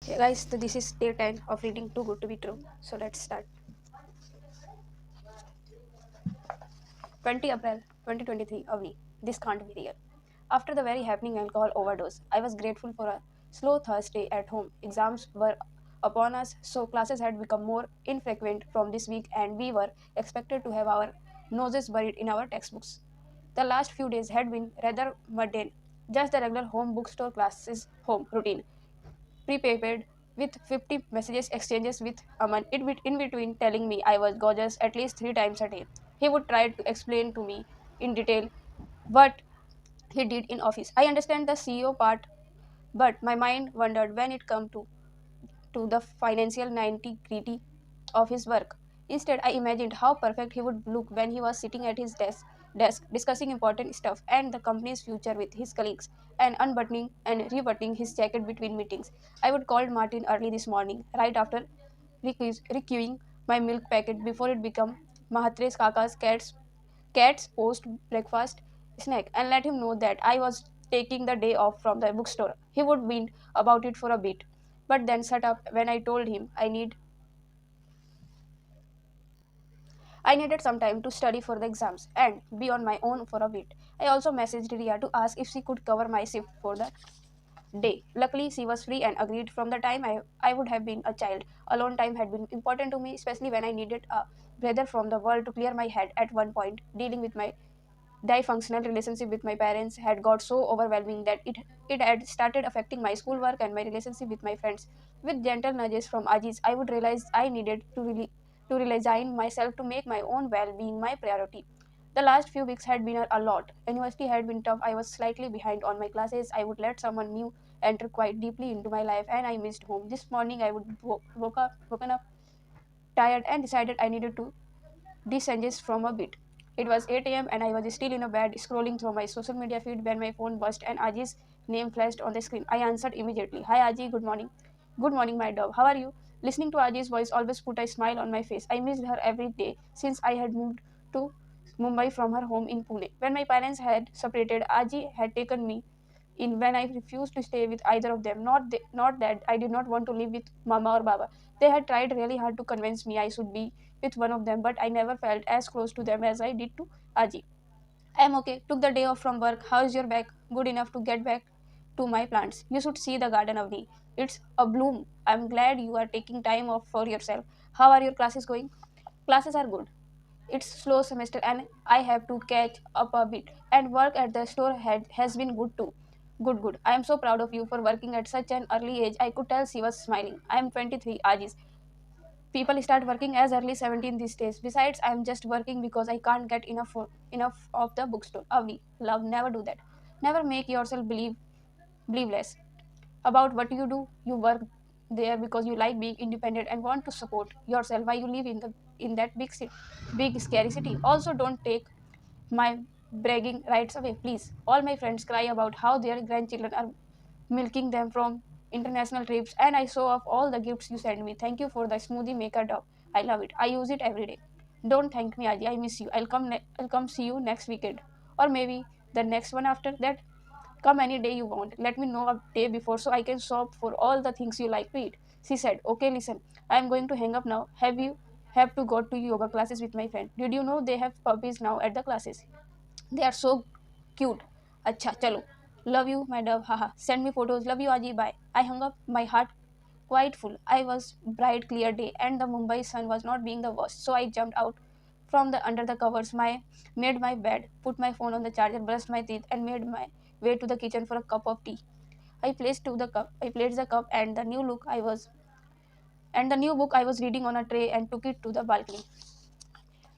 Hey guys, so this is day 10 of reading Too Good to Be True. So let's start. 20 April 2023, Avni. This can't be real. After the very happening alcohol overdose, I was grateful for a slow Thursday at home. Exams were upon us, so classes had become more infrequent from this week, and we were expected to have our noses buried in our textbooks. The last few days had been rather mundane, just the regular home bookstore classes home routine pre-paid with 50 messages exchanges with Aman in between telling me I was gorgeous at least 3 times a day. He would try to explain to me in detail what he did in office. I understand the CEO part, but my mind wandered when it come to the financial nitty-gritty of his work. Instead, I imagined how perfect he would look when he was sitting at his desk discussing important stuff and the company's future with his colleagues and unbuttoning and rebuttoning his jacket between meetings. I would call Martin early this morning, right after requeuing my milk packet before it became Mahatre's Kaka's cat's post breakfast snack and let him know that I was taking the day off from the bookstore. He would whine about it for a bit, but then shut up when I told him I needed some time to study for the exams and be on my own for a bit. I also messaged Ria to ask if she could cover my shift for the day. Luckily, she was free and agreed. From the time I would have been a child, alone time had been important to me, especially when I needed a breather from the world to clear my head. At one point, dealing with my dysfunctional relationship with my parents had got so overwhelming that it had started affecting my schoolwork and my relationship with my friends. With gentle nudges from Ajis, I would realize I needed to resign myself to make my own well-being my priority. The last few weeks had been a lot. University had been tough. I was slightly behind on my classes. I would let someone new enter quite deeply into my life, and I missed home. This morning, I would woken up tired and decided I needed to disengaged from a bit. It was 8 a.m. and I was still in a bed scrolling through my social media feed when my phone buzzed and Aji's name flashed on the screen. I answered immediately. Hi Aji, good morning. Good morning, my dove. How are you? Listening to Aji's voice always put a smile on my face. I missed her every day since I had moved to Mumbai from her home in Pune. When my parents had separated, Aji had taken me in when I refused to stay with either of them. Not that I did not want to live with Mama or Baba. They had tried really hard to convince me I should be with one of them, but I never felt as close to them as I did to Aji. I'm okay. Took the day off from work. How's your back? Good enough to get back to my plants. You should see the garden, Avni. It's a bloom. I'm glad you are taking time off for yourself. How are your classes going? Classes are good. It's slow semester and I have to catch up a bit. And work at the store has been good too. Good. I am so proud of you for working at such an early age. I could tell she was smiling. I am 23, Ajis. People start working as early 17 these days. Besides, I am just working because I can't get enough of the bookstore. Avi, love, never do that. Never make yourself believe less about what you do. You work there because you like being independent and want to support yourself while you live in that big scary city. Also, don't take my bragging rights away, please. All my friends cry about how their grandchildren are milking them from international trips, and I show off all the gifts you send me. Thank you for the smoothie maker dog. I love it. I use it every day. Don't thank me, Aji. I miss you. I'll come see you next weekend, or maybe the next one after that. Come any day you want. Let me know a day before so I can shop for all the things you like to eat. She said, okay, listen, I am going to hang up now. Have to go to yoga classes with my friend. Did you know they have puppies now at the classes? They are so cute. Acha, chalo. Love you, my dove. Haha. Send me photos. Love you, Aji. Bye. I hung up, my heart quite full. I was bright, clear day, and the Mumbai sun was not being the worst. So I jumped out from the under the covers. Made my bed, put my phone on the charger, brushed my teeth, and made my way to the kitchen for a cup of tea. I placed the cup and the new book I was reading on a tray and took it to the balcony.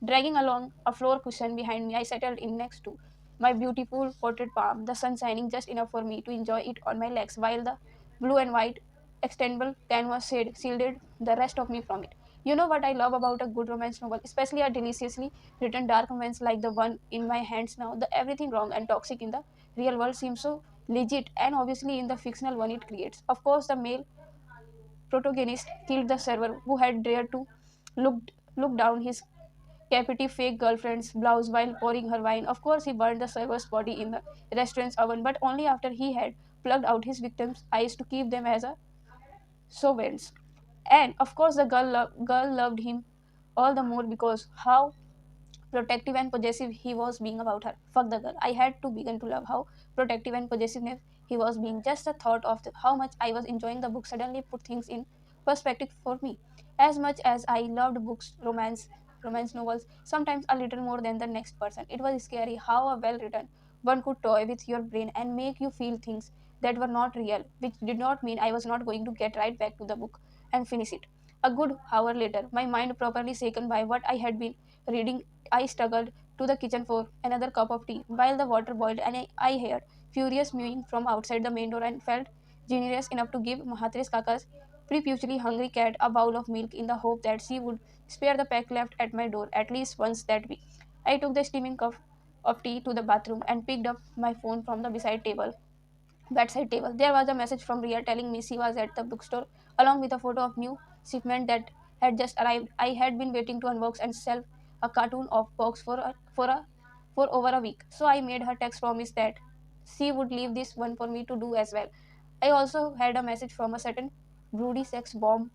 Dragging along a floor cushion behind me, I settled in next to my beautiful potted palm, the sun shining just enough for me to enjoy it on my legs, while the blue and white extendable canvas shielded the rest of me from it. You know what I love about a good romance novel, especially a deliciously written dark romance like the one in my hands now. The everything wrong and toxic in the real world seems so legit, and obviously in the fictional one it creates. Of course, the male protagonist killed the server who had dared to look look down his captive fake girlfriend's blouse while pouring her wine. Of course, he burned the server's body in the restaurant's oven, but only after he had plugged out his victims' eyes to keep them as a so wins. And of course, the girl loved him all the more because how protective and possessive he was being about her. Fuck the girl. I had to begin to love how protective and possessive he was being. Just the thought of how much I was enjoying the book suddenly put things in perspective for me. As much as I loved books, romance novels, sometimes a little more than the next person. It was scary how a well written one could toy with your brain and make you feel things that were not real, which did not mean I was not going to get right back to the book and finish it. A good hour later, my mind properly shaken by what I had been reading, I struggled to the kitchen for another cup of tea while the water boiled and I heard furious mewing from outside the main door and felt generous enough to give Mahatre's Kaka's preputely hungry cat a bowl of milk in the hope that she would spare the pack left at my door at least once that week. I took the steaming cup of tea to the bathroom and picked up my phone from the bedside table. There was a message from Ria telling me she was at the bookstore along with a photo of new shipment that had just arrived. I had been waiting to unbox and sell a cartoon of box for over a week. So I made her text promise that she would leave this one for me to do as well. I also had a message from a certain broody sex bomb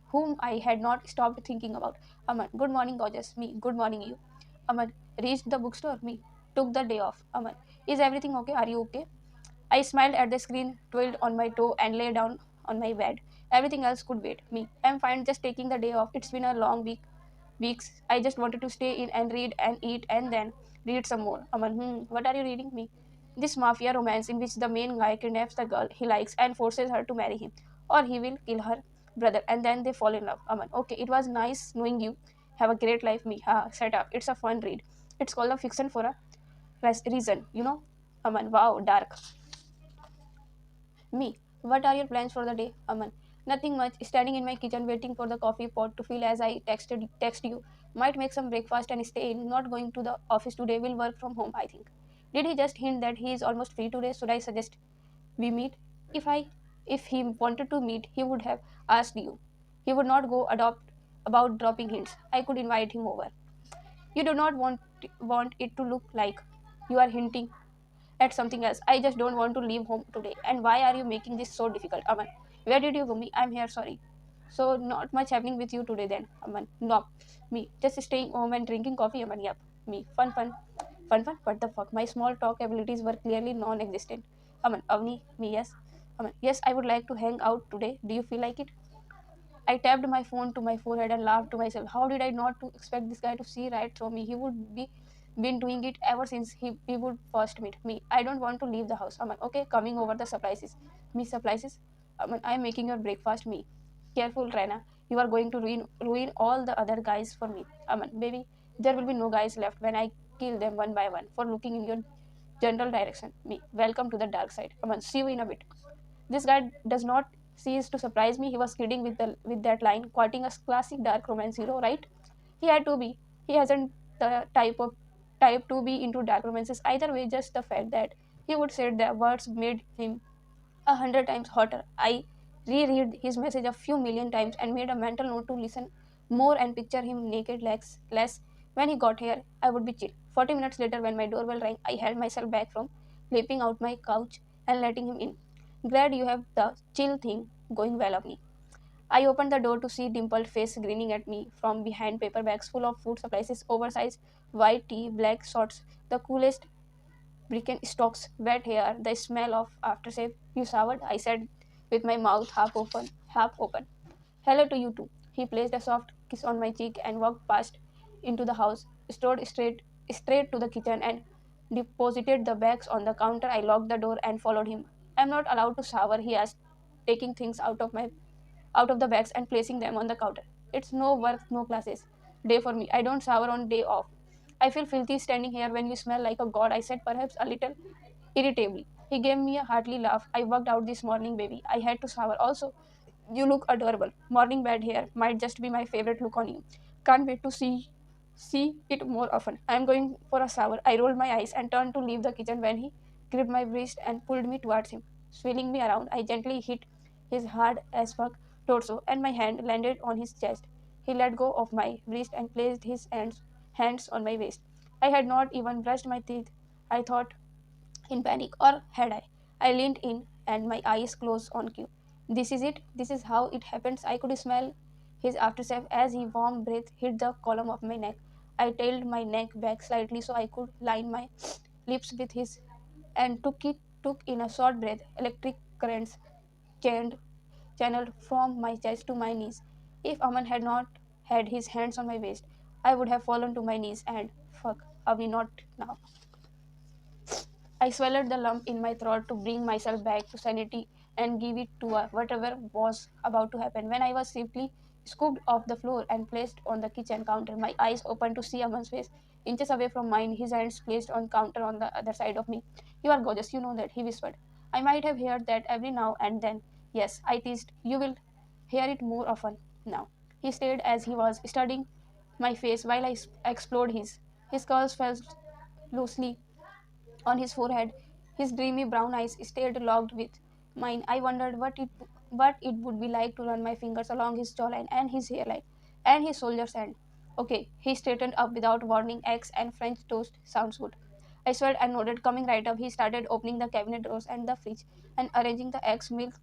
whom I had not stopped thinking about. Aman, good morning, gorgeous. Me, good morning, you. Aman, reached the bookstore. Me, took the day off. Aman, is everything okay? Are you okay? I smiled at the screen, twirled on my toe, and lay down on my bed. Everything else could wait. Me, I'm fine just taking the day off. It's been a long weeks. I just wanted to stay in and read and eat and then read some more. Aman, what are you reading? Me, this mafia romance in which the main guy kidnaps the girl he likes and forces her to marry him, or he will kill her brother and then they fall in love. Aman, okay, it was nice knowing you. Have a great life. Me, ha, set up. It's a fun read. It's called a fiction for a reason, you know. Aman, wow, dark. Me, what are your plans for the day, Aman? Nothing much. Standing in my kitchen waiting for the coffee pot to fill as I text you. Might make some breakfast and stay in. Not going to the office today. Will work from home, I think. Did he just hint that he is almost free today? Should I suggest we meet? If I if he wanted to meet, he would have asked you. He would not go adopt about dropping hints. I could invite him over. You do not want it to look like you are hinting at something else. I just don't want to leave home today. And why are you making this so difficult, Aman? Where did you go? Me, I'm here, sorry. So not much happening with you today then, Aman. No. Me, just staying home and drinking coffee, Aman. Yep. Me, fun. What the fuck? My small talk abilities were clearly non-existent. Aman, Avni, me, yes. Aman, yes, I would like to hang out today. Do you feel like it? I tapped my phone to my forehead and laughed to myself. How did I not to expect this guy to see right through me? He would be been doing it ever since we would first meet. Me, I don't want to leave the house. Aman, okay, coming over the surprises. Me surprises? Aman, I am making your breakfast. Me, careful, Rana. You are going to ruin all the other guys for me. Aman, baby, there will be no guys left when I kill them one by one for looking in your general direction. Me, welcome to the dark side. Aman, see you in a bit. This guy does not cease to surprise me. He was kidding with that line, quoting a classic dark romance hero, right? He had to be. He hasn't the type to be into dark romances either way. Just the fact that he would say the words made him 100 times hotter. I reread his message a few million times and made a mental note to listen more and picture him naked less. When he got here, I would be chill. 40 minutes later, when my doorbell rang, I held myself back from leaping out my couch and letting him in. Glad you have the chill thing going well of me. I opened the door to see dimpled face grinning at me from behind paper bags full of food supplies, oversized white tee, black shorts, the coolest Birkenstocks, wet hair, the smell of aftershave. You showered? I said with my mouth half open. Hello to you too. He placed a soft kiss on my cheek and walked past into the house, strode straight to the kitchen and deposited the bags on the counter. I locked the door and followed him. I'm not allowed to shower, he asked, taking things out of the bags and placing them on the counter. It's no work, no classes. Day for me. I don't shower on day off. I feel filthy standing here when you smell like a god, I said, perhaps a little irritably. He gave me a hearty laugh. I worked out this morning, baby. I had to shower. Also, you look adorable. Morning bed hair might just be my favorite look on you. Can't wait to see it more often. I am going for a shower. I rolled my eyes and turned to leave the kitchen when he gripped my wrist and pulled me towards him. Swinging me around, I gently hit his hard as fuck torso and my hand landed on his chest. He let go of my wrist and placed his hands on my waist. I had not even brushed my teeth. I thought in panic, or had I? I leaned in and my eyes closed on cue. This is it. This is how it happens. I could smell his aftershave as his warm breath hit the column of my neck. I tailed my neck back slightly so I could line my lips with his and took in a short breath. Electric currents churned, channeled from my chest to my knees. If Aman had not had his hands on my waist, I would have fallen to my knees and fuck, are we not now? I swallowed the lump in my throat to bring myself back to sanity and give it to whatever was about to happen. When I was swiftly scooped off the floor and placed on the kitchen counter, my eyes opened to see Aman's face inches away from mine, his hands placed on counter on the other side of me. You are gorgeous, you know that, he whispered. I might have heard that every now and then. Yes, I teased. You will hear it more often now. He stared as he was studying my face while I explored his. His curls fell loosely on his forehead. His dreamy brown eyes stayed locked with mine. I wondered what it would be like to run my fingers along his jawline and his hairline and his soldier's hand. Okay, he straightened up without warning. Eggs and French toast sounds good. I swelled and nodded. Coming right up, he started opening the cabinet drawers and the fridge and arranging the eggs, milk,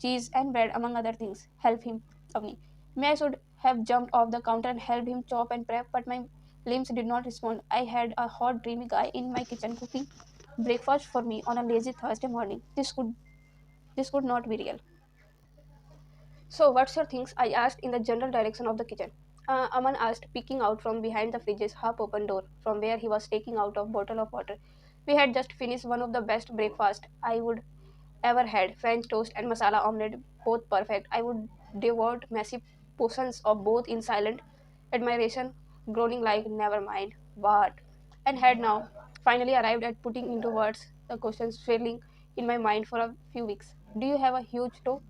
cheese, and bread among other things. Help him, Avni. May I should have jumped off the counter and helped him chop and prep, but my limbs did not respond. I had a hot, dreamy guy in my kitchen cooking breakfast for me on a lazy Thursday morning. This could not be real. So what's your things? I asked in the general direction of the kitchen. Aman asked, peeking out from behind the fridge's half-open door, from where he was taking out a bottle of water. We had just finished one of the best breakfast I would ever had. French toast and masala omelette, both perfect. I would devour massive portions of both in silent admiration, groaning like, never mind. What? And had now finally arrived at putting into words the questions swirling in my mind for a few weeks. Do you have a huge toe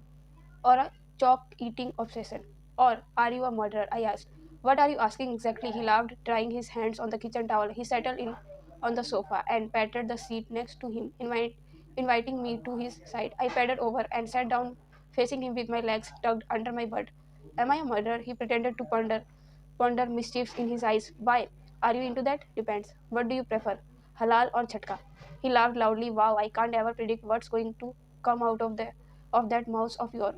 or a chalk eating obsession? Or are you a murderer? I asked. What are you asking exactly? He laughed, drying his hands on the kitchen towel. He settled in on the sofa and patted the seat next to him, inviting me to his side. I padded over and sat down facing him with my legs tucked under my butt. Am I a murderer? He pretended to ponder mischiefs in his eyes. Why? Are you into that? Depends. What do you prefer? Halal or chatka? He laughed loudly. Wow, I can't ever predict what's going to come out of that mouth of yours.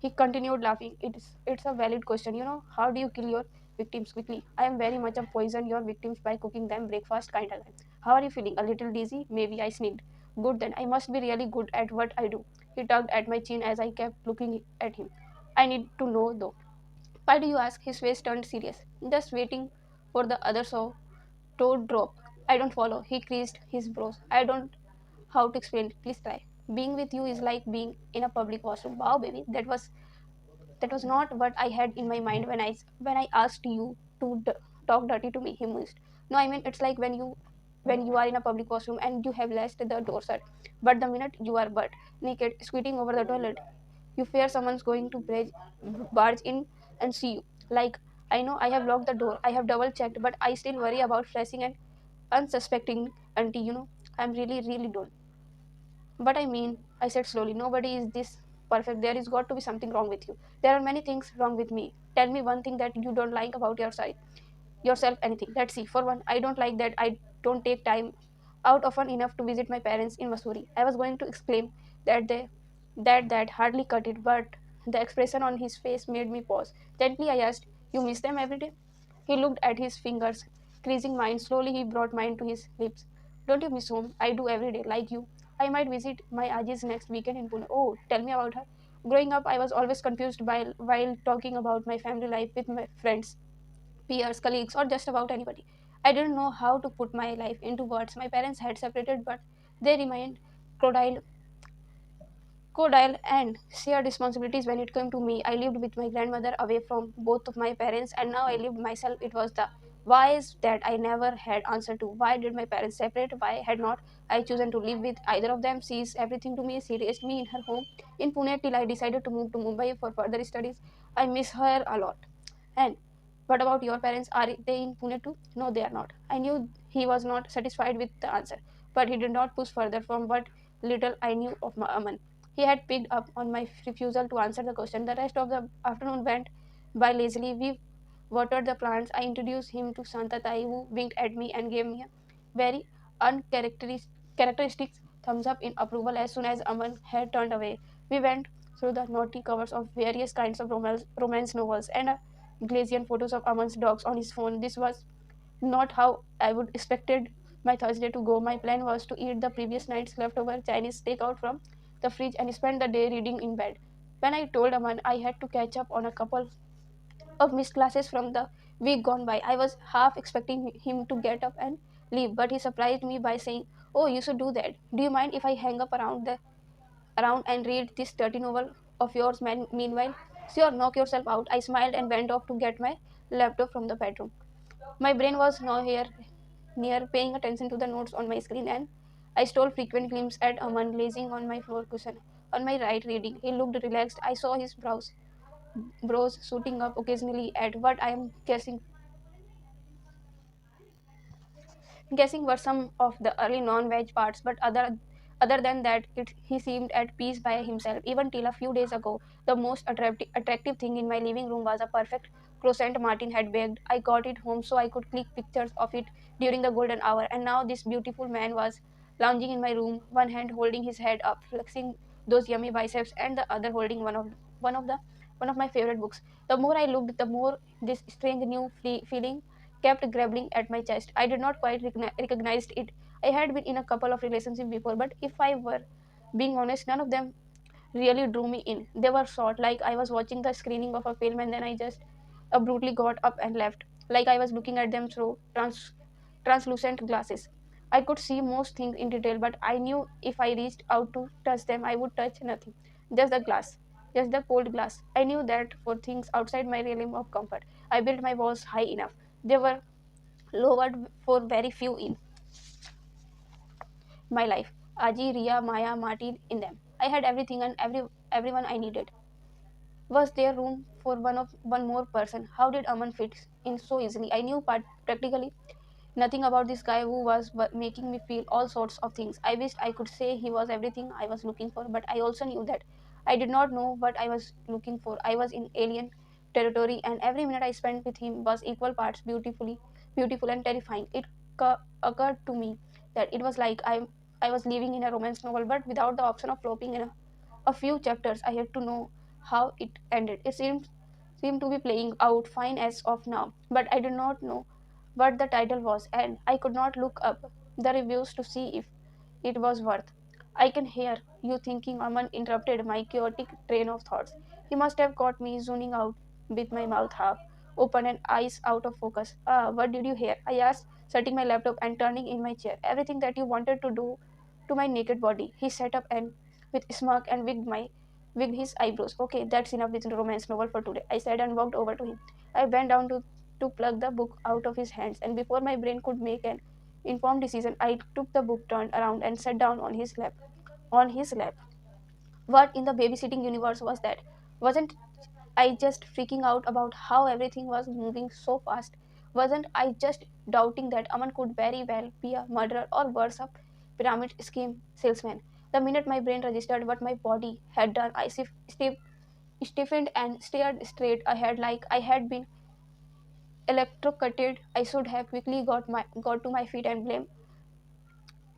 He continued laughing. It's a valid question. How do you kill your victims quickly? I am very much a poison your victims by cooking them breakfast kind of. How are you feeling? A little dizzy? Maybe I sneezed. Good then. I must be really good at what I do. He tugged at my chin as I kept looking at him. I need to know though. Why do you ask? His face turned serious. Just waiting for the other saw to drop. I don't follow. He creased his brows. I don't how to explain. Please try. Being with you is like being in a public washroom. Wow, baby, that was not what I had in my mind when I asked you to talk dirty to me. He mused. No, I mean it's like when you are in a public washroom and you have left the door shut, but the minute you are butt naked, squatting over the toilet, you fear someone's going to barge in and see you. Like, I know I have locked the door, I have double checked, but I still worry about flashing and unsuspecting auntie. I'm really, really don't. But I mean, I said slowly, nobody is this perfect. There is got to be something wrong with you. There are many things wrong with me. Tell me one thing that you don't like about yourself, anything. Let's see. For one, I don't like that I don't take time out often enough to visit my parents in Missouri. I was going to exclaim that that hardly cut it, but the expression on his face made me pause. Gently I asked, you miss them every day? He looked at his fingers, creasing mine. Slowly he brought mine to his lips. Don't you miss home? I do every day, like you. I might visit my Aji's next weekend in Pune. Oh, tell me about her. Growing up, I was always confused while talking about my family life with my friends, peers, colleagues, or just about anybody. I didn't know how to put my life into words. My parents had separated, but they remained cordial co-dial and shared responsibilities when it came to me. I lived with my grandmother away from both of my parents, and now I lived myself. It was the whys that I never had answer to. Why did my parents separate? Why had not I chosen to live with either of them? She is everything to me. She raised me in her home in Pune till I decided to move to Mumbai for further studies. I miss her a lot. And what about your parents? Are they in Pune too? No, they are not. I knew he was not satisfied with the answer, but he did not push further from what little I knew of Aman. He had picked up on my refusal to answer the question. The rest of the afternoon went by lazily. We watered the plants. I introduced him to Santa Tai, who winked at me and gave me a very uncharacteristic thumbs up in approval as soon as Aman had turned away. We went through the naughty covers of various kinds of romance novels and Glacian photos of Aman's dogs on his phone. This was not how I would expected my Thursday to go. My plan was to eat the previous night's leftover Chinese takeout from the fridge and spend the day reading in bed. When I told Aman I had to catch up on a couple of missed classes from the week gone by, I was half expecting him to get up and leave, but he surprised me by saying, "Oh, you should do that. Do you mind if I hang up around and read this dirty novel of yours, man, meanwhile?" "Sure, knock yourself out." I smiled and went off to get my laptop from the bedroom. My brain was now here near paying attention to the notes on my screen, and I stole frequent glimpses at Aman lazing on my floor cushion. On my right, reading. He looked relaxed. I saw his brows shooting up occasionally at what I am guessing were some of the early non-veg parts, but other than that, he seemed at peace by himself. Even till a few days ago, the most attractive thing in my living room was a perfect croissant Martin had baked. I got it home so I could click pictures of it during the golden hour, and now this beautiful man was lounging in my room, one hand holding his head up, flexing those yummy biceps, and the other holding one of the one of my favorite books. The more I looked, the more this strange new feeling kept grabbing at my chest. I did not quite recognize it. I had been in a couple of relationships before, but if I were being honest, none of them really drew me in. They were short, like I was watching the screening of a film and then I just abruptly got up and left, like I was looking at them through translucent glasses. I could see most things in detail, but I knew if I reached out to touch them, I would touch nothing. Just the glass, just the cold glass. I knew that for things outside my realm of comfort, I built my walls high enough. They were lowered for very few in my life. Aji, Ria, Maya, Martin in them. I had everything and everyone I needed. Was there room for one more person? How did Aman fit in so easily? I knew practically nothing about this guy who was making me feel all sorts of things. I wished I could say he was everything I was looking for, but I also knew that I did not know what I was looking for. I was in alien territory, and every minute I spent with him was equal parts beautiful and terrifying. It occurred to me that it was like I was living in a romance novel, but without the option of flopping in a few chapters. I had to know how it ended. It seemed to be playing out fine as of now, but I did not know what the title was, and I could not look up the reviews to see if it was worth. I can hear you thinking, Aman interrupted my chaotic train of thoughts. He must have caught me zoning out with my mouth half open and eyes out of focus. Ah, what did you hear? I asked, setting my laptop and turning in my chair. Everything that you wanted to do to my naked body. He sat up and with a smirk and wigged his eyebrows. Okay, that's enough with the romance novel for today, I said and walked over to him. I bent down to pluck the book out of his hands, and before my brain could make an informed decision, I took the book, turned around, and sat down on his lap. On his lap. What in the babysitting universe was that? Wasn't I just freaking out about how everything was moving so fast? Wasn't I just doubting that Aman could very well be a murderer or worse, a pyramid scheme salesman? The minute my brain registered what my body had done, I stiffened and stared straight ahead like I had been electrocuted. I should have quickly got to my feet and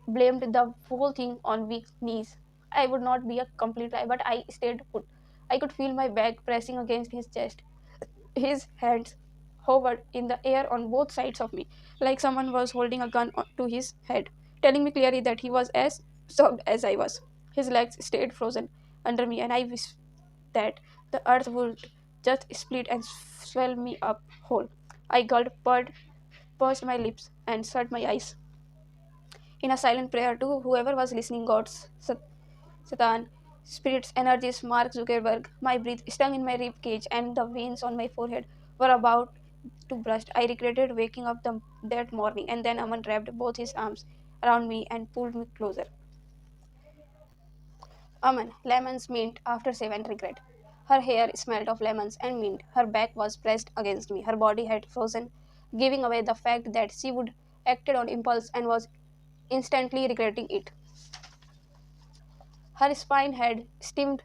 blamed the whole thing on weak knees. I would not be a complete lie, but I stayed put. I could feel my back pressing against his chest. His hands hovered in the air on both sides of me, like someone was holding a gun to his head, telling me clearly that he was as shocked as I was. His legs stayed frozen under me, and I wished that the earth would just split and swallow me up whole. I gulped, pursed my lips, and shut my eyes in a silent prayer to whoever was listening, God's Satan, spirits, energies, Mark Zuckerberg. My breath stung in my rib cage, and the veins on my forehead were about to burst. I regretted waking up that morning, and then Aman wrapped both his arms around me and pulled me closer. Aman, lemons, mint, aftershave, and regret. Her hair smelled of lemons and mint. Her back was pressed against me. Her body had frozen, giving away the fact that she would acted on impulse and was instantly regretting it. Her spine had steamed,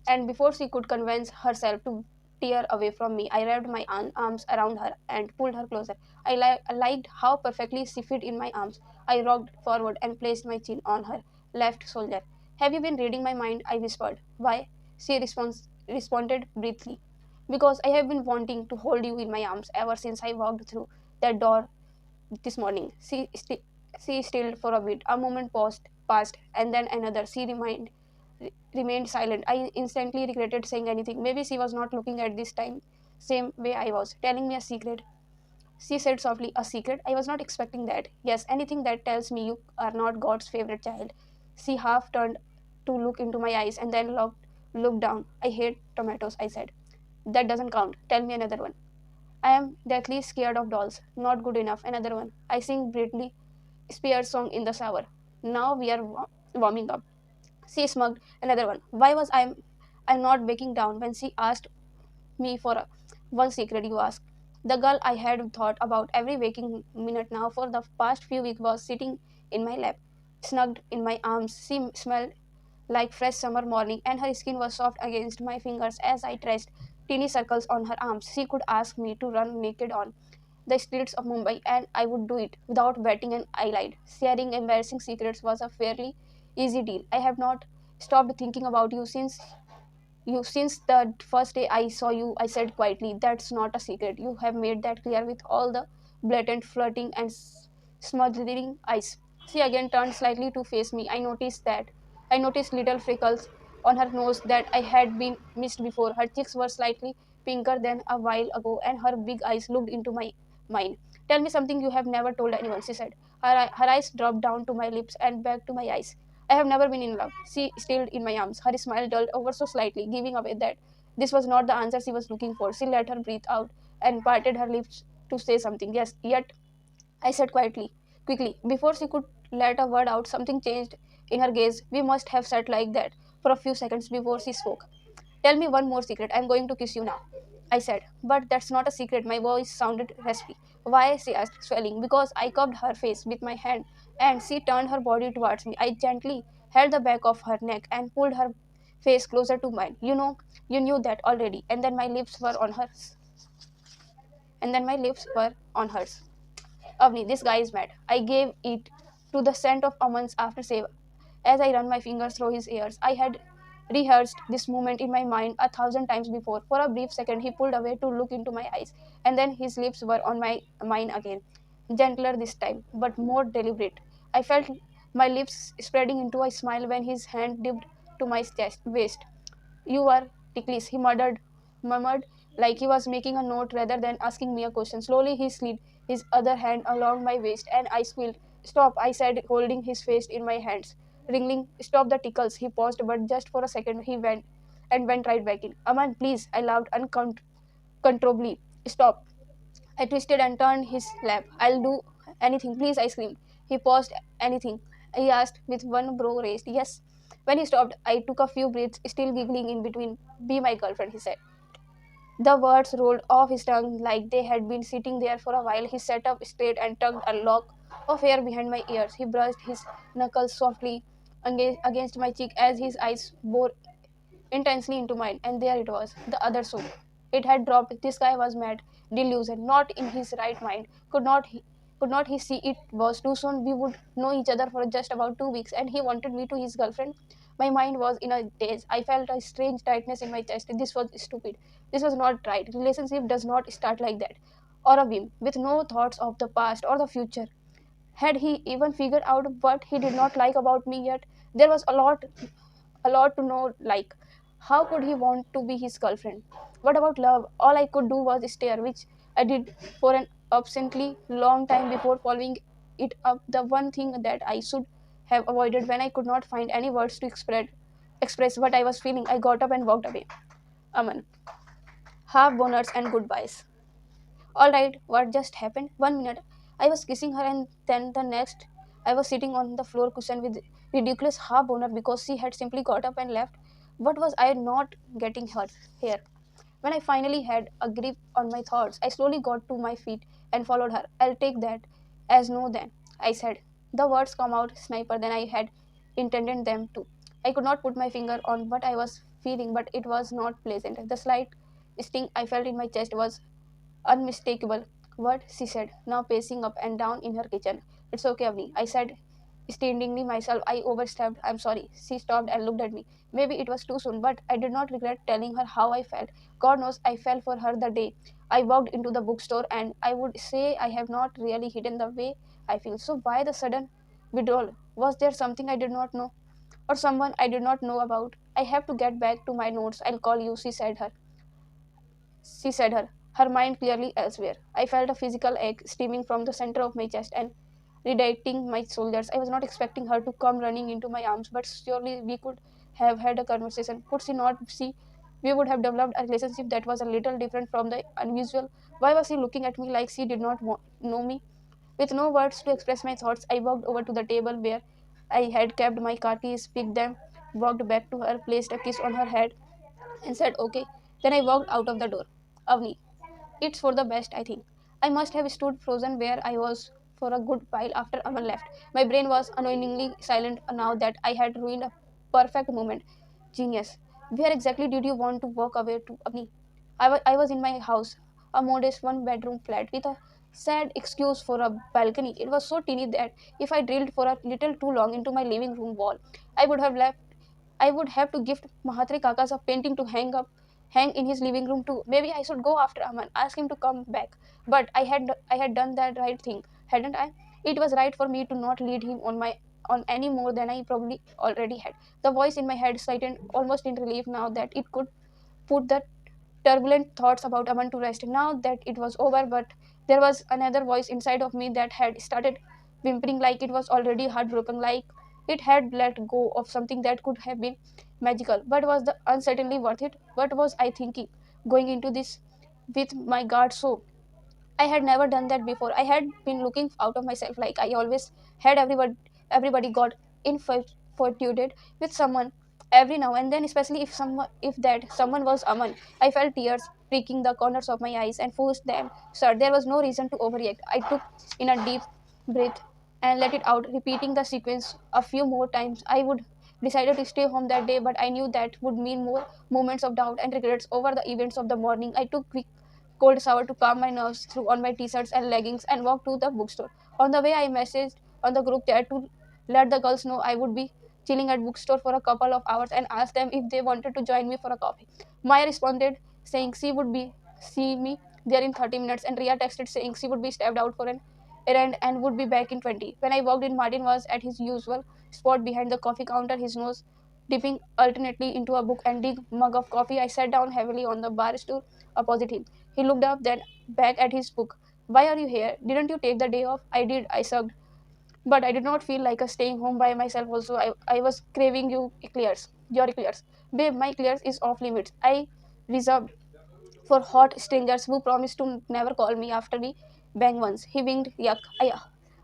and before she could convince herself to tear away from me, I wrapped my arms around her and pulled her closer. I liked how perfectly she fit in my arms. I rocked forward and placed my chin on her left shoulder. Have you been reading my mind? I whispered. Why? She responded briefly. Because I have been wanting to hold you in my arms ever since I walked through that door this morning. She stilled for a bit. A moment passed, and then another. Remained silent. I instantly regretted saying anything. Maybe she was not looking at this time, same way I was, telling me a secret. She said softly, "A secret? I was not expecting that." "Yes, anything that tells me you are not God's favorite child." She half turned to look into my eyes and then looked down. "I hate tomatoes," I said. "That doesn't count. Tell me another one." "I am deathly scared of dolls." "Not good enough." "Another one." "I sing Bradley Spears song in the shower." "Now we are warming up." She smuggled. "Another one." Why was I'm not breaking down when she asked me for one secret, you ask? The girl I had thought about every waking minute now for the past few weeks was sitting in my lap, snugged in my arms. She smelled like fresh summer morning, and her skin was soft against my fingers as I traced teeny circles on her arms. She could ask me to run naked on the streets of Mumbai, and I would do it without batting an eyelid. Sharing embarrassing secrets was a fairly easy deal. I have not stopped thinking about you since the first day I saw you, I said quietly. That's not a secret. You have made that clear with all the blatant flirting and smothering eyes. She again turned slightly to face me. I noticed little freckles on her nose that I had been missed before. Her cheeks were slightly pinker than a while ago, and her big eyes looked into my mine. "Tell me something you have never told anyone," she said. Her eyes dropped down to my lips and back to my eyes. "I have never been in love." She stilled in my arms. Her smile dulled over so slightly, giving away that this was not the answer she was looking for. She let her breath out and parted her lips to say something. "Yes, yet," I said quickly. Before she could let a word out, something changed in her gaze. We must have sat like that for a few seconds before she spoke. "Tell me one more secret. I'm going to kiss you now," I said. "But that's not a secret." My voice sounded raspy. "Why?" she asked, swelling. "Because I cupped her face with my hand, and she turned her body towards me. I gently held the back of her neck and pulled her face closer to mine. You knew that already." And then my lips were on hers. "Avni, this guy is mad." I gave it to the scent of almonds after save as I ran my fingers through his ears. I had rehearsed this moment in my mind 1,000 times before. For a brief second, he pulled away to look into my eyes, and then his lips were on mine again, gentler this time, but more deliberate. I felt my lips spreading into a smile when his hand dipped to my waist. "You are ticklish," he murmured, like he was making a note rather than asking me a question. Slowly, he slid his other hand along my waist, and I squealed. "Stop," I said, holding his face in my hands. Wriggling. "Stop the tickles." He paused, but just for a second he went right back in. "Aman, please," I laughed uncontrollably. "Stop." I twisted and turned his lap. "I'll do anything, please," I screamed. He paused. "Anything?" he asked with one brow raised. "Yes." When he stopped, I took a few breaths, still giggling in between. "Be my girlfriend," he said. The words rolled off his tongue like they had been sitting there for a while. He sat up straight and tugged a lock of hair behind my ears. He brushed his knuckles softly against my cheek as his eyes bore intensely into mine, and there it was, the other shoe. It had dropped. This guy was mad, delusional, not in his right mind. Could not he see it was too soon? We would know each other for just about 2 weeks, and he wanted me to his girlfriend. My mind was in a daze. I felt a strange tightness in my chest. This was stupid. This was not right. Relationship does not start like that, or a whim, with no thoughts of the past or the future. Had he even figured out what he did not like about me yet? There was a lot to know, like how could he want to be his girlfriend? What about love? All I could do was stare, which I did for an absently long time before following it up. The one thing that I should have avoided. When I could not find any words to express what I was feeling, I got up and walked away. Aman. Half boners and goodbyes. All right, what just happened? One minute I was kissing her, and then the next I was sitting on the floor cushion with ridiculous half boner because she had simply got up and left. What was I not getting hurt here? When I finally had a grip on my thoughts, I slowly got to my feet and followed her. "I'll take that as no then," I said. The words come out sniper than I had intended them to. I could not put my finger on what I was feeling, but it was not pleasant. The slight sting I felt in my chest was unmistakable. "What?" she said, now pacing up and down in her kitchen. "It's okay, Avni," I said Standingly myself, I overstepped. I'm sorry. She stopped and looked at me. Maybe it was too soon, but I did not regret telling her how I felt. God knows I fell for her the day I walked into the bookstore, and I would say I have not really hidden the way I feel. So why the sudden withdrawal? Was there something I did not know? Or someone I did not know about? I have to get back to my notes. I'll call you, her mind clearly elsewhere. I felt a physical ache steaming from the center of my chest and radiating my shoulders. I was not expecting her to come running into my arms, but surely we could have had a conversation. Could she not see? We would have developed a relationship that was a little different from the unusual. Why was she looking at me like she did not know me? With no words to express my thoughts, I walked over to the table where I had kept my car keys, picked them, walked back to her, placed a kiss on her head, and said, "Okay." Then I walked out of the door. Avni, it's for the best, I think. I must have stood frozen where I was for a good while after Aman left. My brain was annoyingly silent now that I had ruined a perfect moment. Genius. Where exactly did you want to walk away to, Avni? I was in my house, a modest one bedroom flat with a sad excuse for a balcony. It was so teeny that if I drilled for a little too long into my living room wall, I would have left I would have to gift Mahatri Kaka's a painting to hang in his living room too. Maybe I should go after Aman, ask him to come back. But I had done that right thing, hadn't I? It was right for me to not lead him on any more than I probably already had. The voice in my head tightened almost in relief now that it could put the turbulent thoughts about Aman to rest. Now that it was over, but there was another voice inside of me that had started whimpering like it was already heartbroken, like it had let go of something that could have been magical. But was the uncertainty worth it? What was I thinking? Going into this with my guard so I had never done that before. I had been looking out of myself like I always had. Everybody got infatuated with someone every now and then, especially if that someone was Aman. I felt tears pricking the corners of my eyes and forced them shut. There was no reason to overreact. I took in a deep breath and let it out, repeating the sequence a few more times. I would decided to stay home that day, but I knew that would mean more moments of doubt and regrets over the events of the morning. I took quick cold shower to calm my nerves, threw on my t-shirts and leggings, and walked to the bookstore. On the way, I messaged on the group chat to let the girls know I would be chilling at bookstore for a couple of hours and asked them if they wanted to join me for a coffee. Maya responded saying she would be see me there in 30 minutes, and Ria texted saying she would be stepped out for an errand and would be back in 20. When I walked in, Martin was at his usual spot behind the coffee counter, his nose dipping alternately into a book and big mug of coffee. I sat down heavily on the bar stool opposite him. He looked up, then back at his book. "Why are you here? Didn't you take the day off?" "I did," I sucked. But I did not feel like a staying home by myself also. I was craving your eclairs. Babe, my eclairs is off limits. I reserved for hot strangers who promised to never call me after we bang once. He winked. Yuck.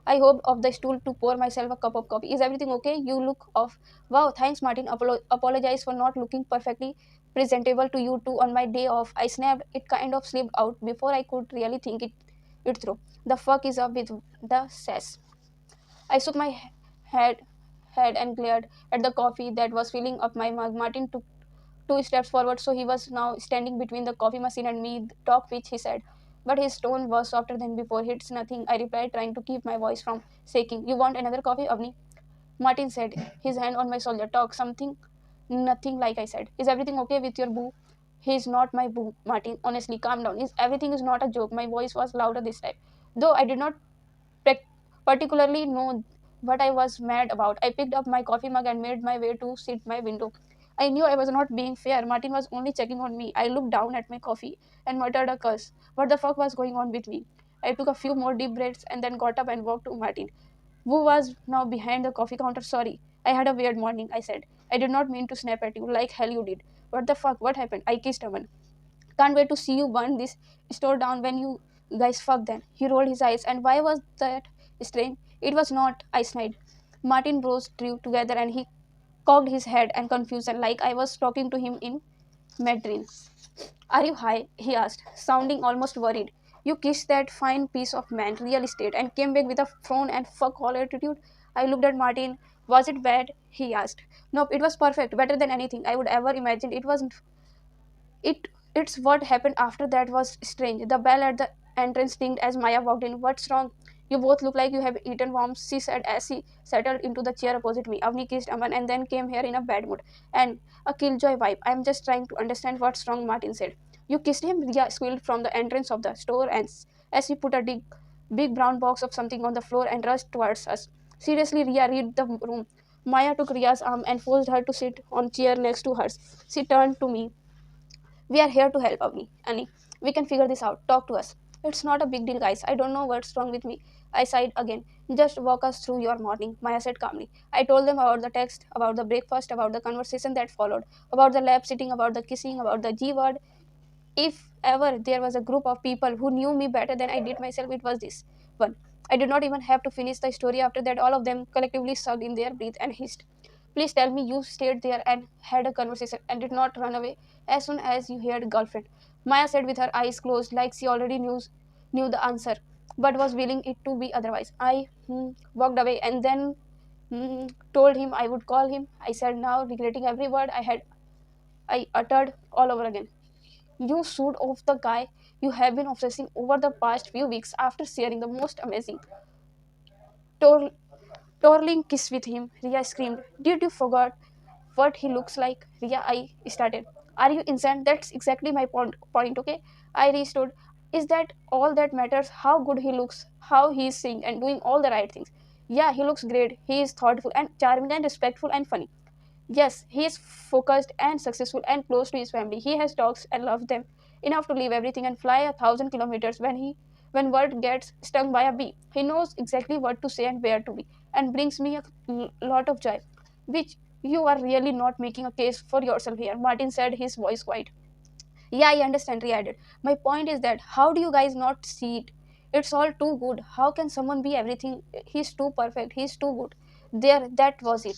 I hopped off the stool to pour myself a cup of coffee. "Is everything okay? You look off." "Wow, thanks, Martin. Apologize for not looking perfectly presentable to you too on my day off." I snapped. It kind of slipped out before I could really think it through. The fuck is up with the sass? I shook my head, head and glared at the coffee that was filling up my mug. Martin took 2 steps forward, so he was now standing between the coffee machine and me. "Talk, pitch," he said. But his tone was softer than before. "It's nothing," I replied, trying to keep my voice from shaking. "You want another coffee, Avni?" Martin said, his hand on my shoulder. "Talk something." "Nothing," like I said. "Is everything okay with your boo?" "He's not my boo, Martin. Honestly, calm down. Everything is not a joke." My voice was louder this time, though I did not particularly know what I was mad about. I picked up my coffee mug and made my way to sit my window. I knew I was not being fair. Martin was only checking on me. I looked down at my coffee and muttered a curse. What the fuck was going on with me? I took a few more deep breaths and then got up and walked to Martin, who was now behind the coffee counter. "Sorry, I had a weird morning," I said. "I did not mean to snap at you like hell you did." "What the fuck? What happened?" I kissed Aman. "Can't wait to see you burn this store down when you guys fuck then." He rolled his eyes. "And why was that strange?" "It was not," I snide. Martin brows drew together and he cocked his head in confusion like I was talking to him in Mandarin. "Are you high?" he asked, sounding almost worried. "You kissed that fine piece of man, real estate, and came back with a frown and fuck all attitude." I looked at Martin. "Was it bad?" he asked. "Nope, it was perfect, better than anything I would ever imagined. It's what happened after that was strange." The bell at the entrance dinged as Maya walked in. "What's wrong?" You both look like you have eaten worms, she said as she settled into the chair opposite me. Avni kissed Aman and then came here in a bad mood. And a killjoy vibe. I'm just trying to understand what's wrong, Martin said. You kissed him? Ria squealed from the entrance of the store and as he put a big brown box of something on the floor and rushed towards us. Seriously, Ria, read the room. Maya took Ria's arm and forced her to sit on chair next to hers. She turned to me. We are here to help, Avni. Annie, we can figure this out. Talk to us. It's not a big deal, guys. I don't know what's wrong with me. I sighed again. Just walk us through your morning, Maya said calmly. I told them about the text, about the breakfast, about the conversation that followed, about the lab sitting, about the kissing, about the G word. If ever there was a group of people who knew me better than I did myself, it was this one. I did not even have to finish the story after that. All of them collectively sucked in their breath and hissed. Please tell me you stayed there and had a conversation and did not run away as soon as you heard girlfriend. Maya said with her eyes closed, like she already knew the answer, but was willing it to be otherwise. I walked away and then told him I would call him. I said now, regretting every word I uttered all over again. You sued off the guy you have been obsessing over the past few weeks after sharing the most amazing tor- twirling kiss with him. Ria screamed. Did you forget what he looks like? Ria, I started. Are you insane? That's exactly my point, okay? I restored. Is that all that matters? How good he looks, how he is singing and doing all the right things. Yeah, he looks great. He is thoughtful and charming and respectful and funny. Yes, he is focused and successful and close to his family. He has dogs and loves them enough to leave everything and fly 1,000 kilometers when word gets stung by a bee. He knows exactly what to say and where to be, and brings me a lot of joy, which you are really not making a case for yourself here. Martin said, his voice quiet. Yeah, I understand. He added. My point is that how do you guys not see it? It's all too good. How can someone be everything? He's too perfect. He's too good. There, that was it.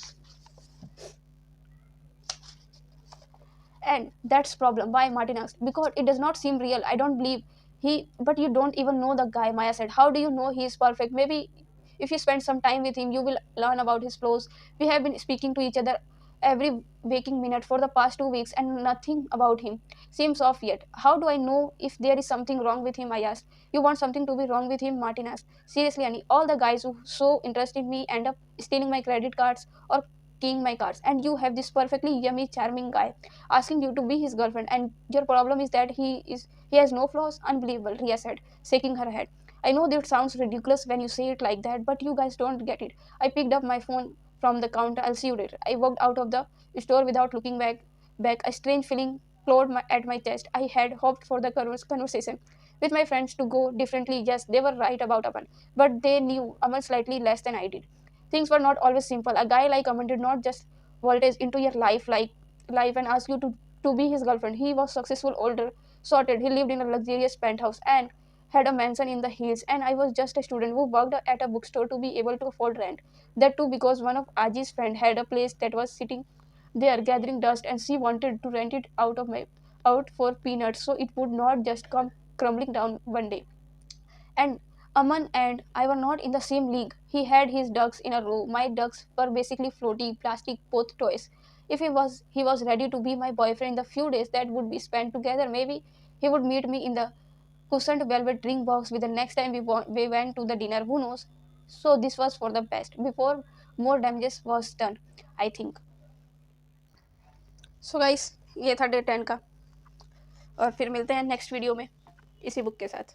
And that's problem. Why? Martin asked. Because it does not seem real. I don't believe he. But you don't even know the guy. Maya said. How do you know he is perfect? Maybe if you spend some time with him, you will learn about his flaws. We have been speaking to each other every waking minute for the past 2 weeks, and nothing about him seems off yet. How do I know if there is something wrong with him? I asked. You want something to be wrong with him? Martin asked. Seriously, Annie, all the guys who so interested in me end up stealing my credit cards or keying my cards, and you have this perfectly yummy, charming guy asking you to be his girlfriend, and your problem is that he has no flaws. Unbelievable, Ria said, shaking her head. I know that sounds ridiculous when you say it like that, but you guys don't get it. I picked up my phone from the counter. I'll see you later. I walked out of the store without looking back. A strange feeling clawed at my chest. I had hoped for the conversation with my friends to go differently. Yes, they were right about Aman, but they knew Aman slightly less than I did. Things were not always simple. A guy like Aman did not just voltage into your life and ask you to be his girlfriend. He was successful, older, sorted. He lived in a luxurious penthouse and had a mansion in the hills. And I was just a student who worked at a bookstore to be able to afford rent. That too because one of Aji's friend had a place that was sitting there gathering dust, and she wanted to rent it out for peanuts so it would not just come crumbling down one day. And Aman and I were not in the same league. He had his ducks in a row. My ducks were basically floaty, plastic both toys. If he was ready to be my boyfriend in the few days that would be spent together, maybe he would meet me in the cushioned velvet drink box with the next time we went to the dinner. Who knows? So this was for the best. Before more damages was done, I think. So guys ये था day 10 का और फिर मिलते हैं next video में इसी book के साथ